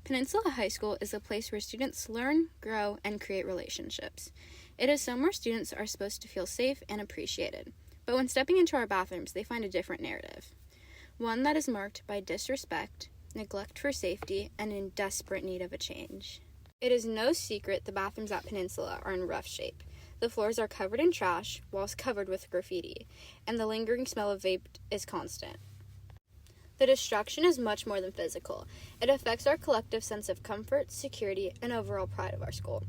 Peninsula High School is a place where students learn, grow, and create relationships. It is somewhere students are supposed to feel safe and appreciated. But when stepping into our bathrooms, they find a different narrative. One that is marked by disrespect, neglect for safety, and in desperate need of a change. It is no secret the bathrooms at Peninsula are in rough shape. The floors are covered in trash, walls covered with graffiti, and the lingering smell of vape is constant. The destruction is much more than physical. It affects our collective sense of comfort, security, and overall pride of our school.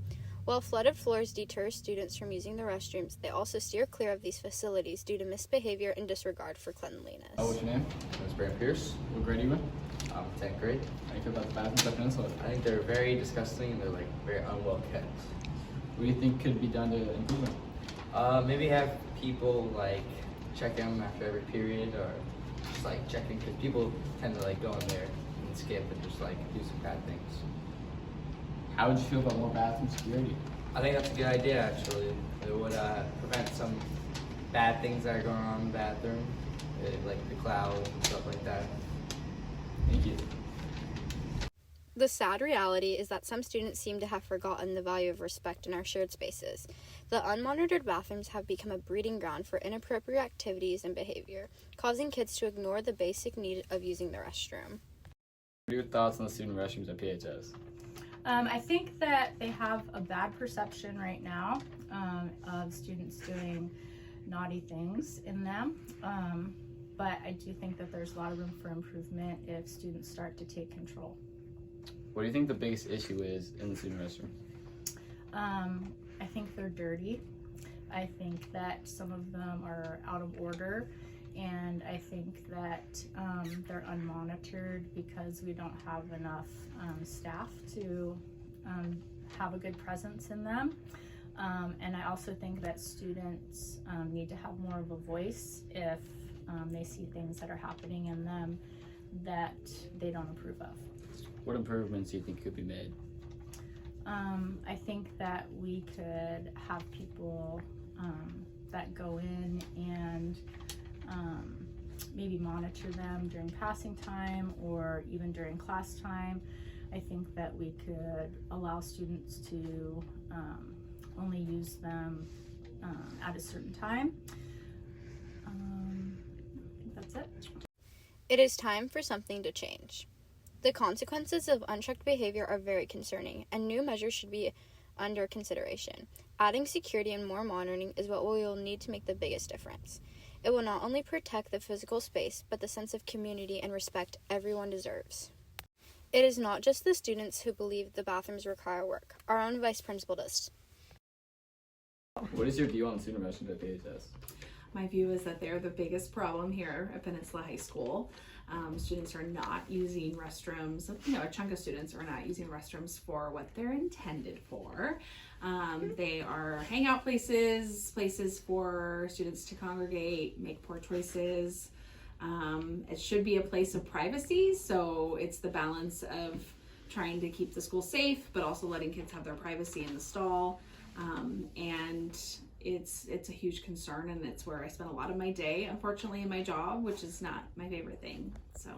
While flooded floors deter students from using the restrooms, they also steer clear of these facilities due to misbehavior and disregard for cleanliness. What's your name? My name's Brand Pierce. What grade are you in? I'm 10th grade. How do you feel about the bathrooms at Peninsula? I think they're very disgusting and they're very unwell kept. What do you think could be done to improve them? Maybe have people check them after every period or just checking because people tend to go in there and skip and just do some bad things. How would you feel about more bathroom security? I think that's a good idea actually. It would prevent some bad things that are going on in the bathroom, like the clouds and stuff like that. Thank you. The sad reality is that some students seem to have forgotten the value of respect in our shared spaces. The unmonitored bathrooms have become a breeding ground for inappropriate activities and behavior, causing kids to ignore the basic need of using the restroom. What are your thoughts on the student restrooms at PHS? I think that they have a bad perception right now of students doing naughty things in them, but I do think that there's a lot of room for improvement if students start to take control. What do you think the biggest issue is in the student restroom? I think they're dirty. I think that some of them are out of order, and I think that they're unmonitored because we don't have enough staff to have a good presence in them. And I also think that students need to have more of a voice if they see things that are happening in them that they don't approve of. What improvements do you think could be made? I think that we could have people that go in and maybe monitor them during passing time or even during class time. I think that we could allow students to only use them at a certain time. I think that's it. It is time for something to change. The consequences of unchecked behavior are very concerning, and new measures should be under consideration. Adding security and more monitoring is what we will need to make the biggest difference. It will not only protect the physical space, but the sense of community and respect everyone deserves. It is not just the students who believe the bathrooms require work. Our own vice principal does. What is your view on student restrooms at PHS? My view is that they're the biggest problem here at Peninsula High School. Students are not using restrooms, a chunk of students are not using restrooms for what they're intended for. They are hangout places for students to congregate, make poor choices. It should be a place of privacy, so it's the balance of trying to keep the school safe, but also letting kids have their privacy in the stall. And it's a huge concern, and it's where I spend a lot of my day, unfortunately, in my job, which is not my favorite thing. So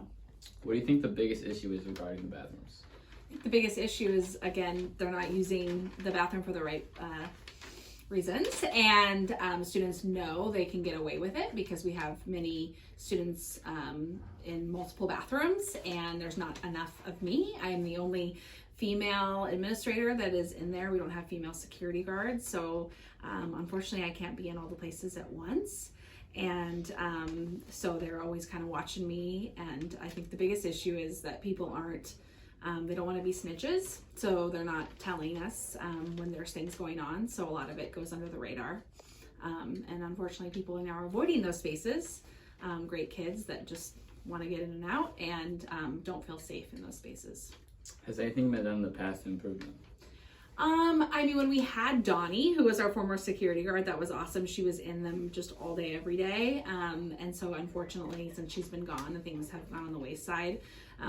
What do you think the biggest issue is regarding the bathrooms? I think the biggest issue is, again, they're not using the bathroom for the right reasons, and students know they can get away with it because we have many students in multiple bathrooms, and there's not enough of me. I'm the only female administrator that is in there. We don't have female security guards, so unfortunately I can't be in all the places at once, and so they're always kind of watching me. And I think the biggest issue is that people aren't they don't want to be snitches, so they're not telling us when there's things going on, so a lot of it goes under the radar, and unfortunately people are now avoiding those spaces. Great kids that just want to get in and out and don't feel safe in those spaces. Has anything been done in the past to improve them? I mean, when we had Donnie, who was our former security guard, that was awesome. She was in them just all day, every day. And so unfortunately, since she's been gone, things have gone on the wayside.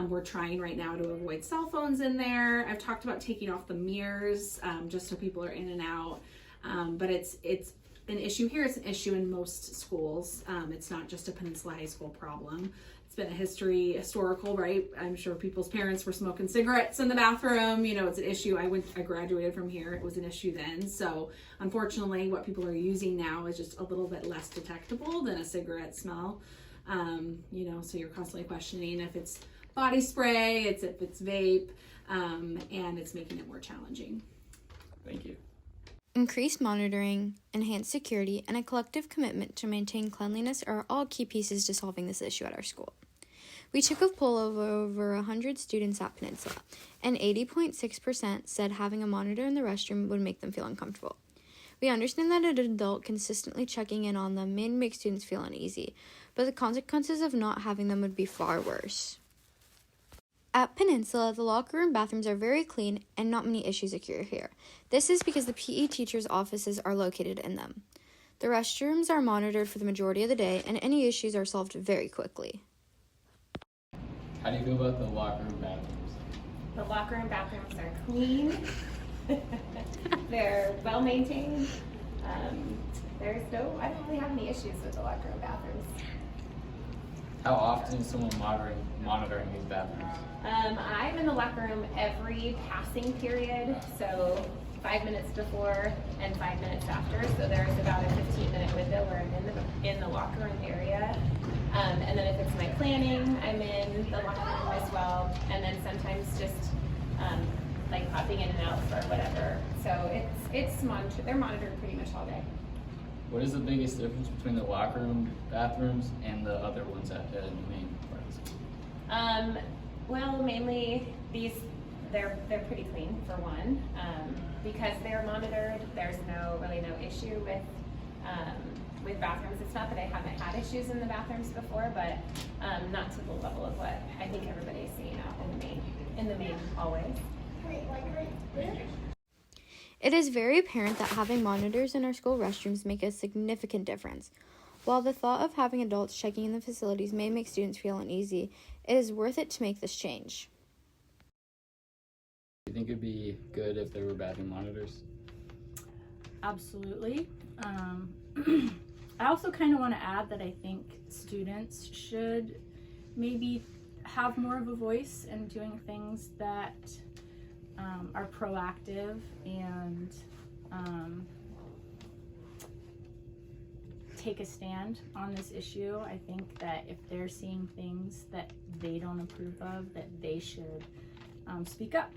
We're trying right now to avoid cell phones in there. I've talked about taking off the mirrors, just so people are in and out. But it's an issue here. It's an issue in most schools. It's not just a Peninsula High School problem. it's been a historical, right? I'm sure people's parents were smoking cigarettes in the bathroom. You know, it's an issue. I graduated from here. It was an issue then. So unfortunately, what people are using now is just a little bit less detectable than a cigarette smell. You know, so you're constantly questioning if it's body spray, if it's vape, and it's making it more challenging. Thank you. Increased monitoring, enhanced security, and a collective commitment to maintain cleanliness are all key pieces to solving this issue at our school. We took a poll of over 100 students at Peninsula, and 80.6% said having a monitor in the restroom would make them feel uncomfortable. We understand that an adult consistently checking in on them may make students feel uneasy, but the consequences of not having them would be far worse. At Peninsula, the locker room bathrooms are very clean and not many issues occur here. This is because the PE teachers' offices are located in them. The restrooms are monitored for the majority of the day, and any issues are solved very quickly. How do you feel about the locker room bathrooms? The locker room bathrooms are clean. They're well maintained. I don't really have any issues with the locker room bathrooms. How often is someone monitoring these bathrooms? I'm in the locker room every passing period, so 5 minutes before and 5 minutes after. So there's about a 15-minute window where I'm in the locker room area. And then if it's my planning, I'm in the locker room as well. And then sometimes just like popping in and out for whatever. So it's monitored. They're monitored pretty much all day. What is the biggest difference between the locker room bathrooms and the other ones at the main part of the school? Well, mainly they're pretty clean for one, because they're monitored. There's really no issue with bathrooms. It's not that I haven't had issues in the bathrooms before, but not to the level of what I think everybody's seeing out in the main hallways. It is very apparent that having monitors in our school restrooms make a significant difference. While the thought of having adults checking in the facilities may make students feel uneasy, it is worth it to make this change. Do you think it'd be good if there were bathroom monitors? Absolutely. I also kind of want to add that I think students should maybe have more of a voice in doing things that are proactive and take a stand on this issue. I think that if they're seeing things that they don't approve of, that they should speak up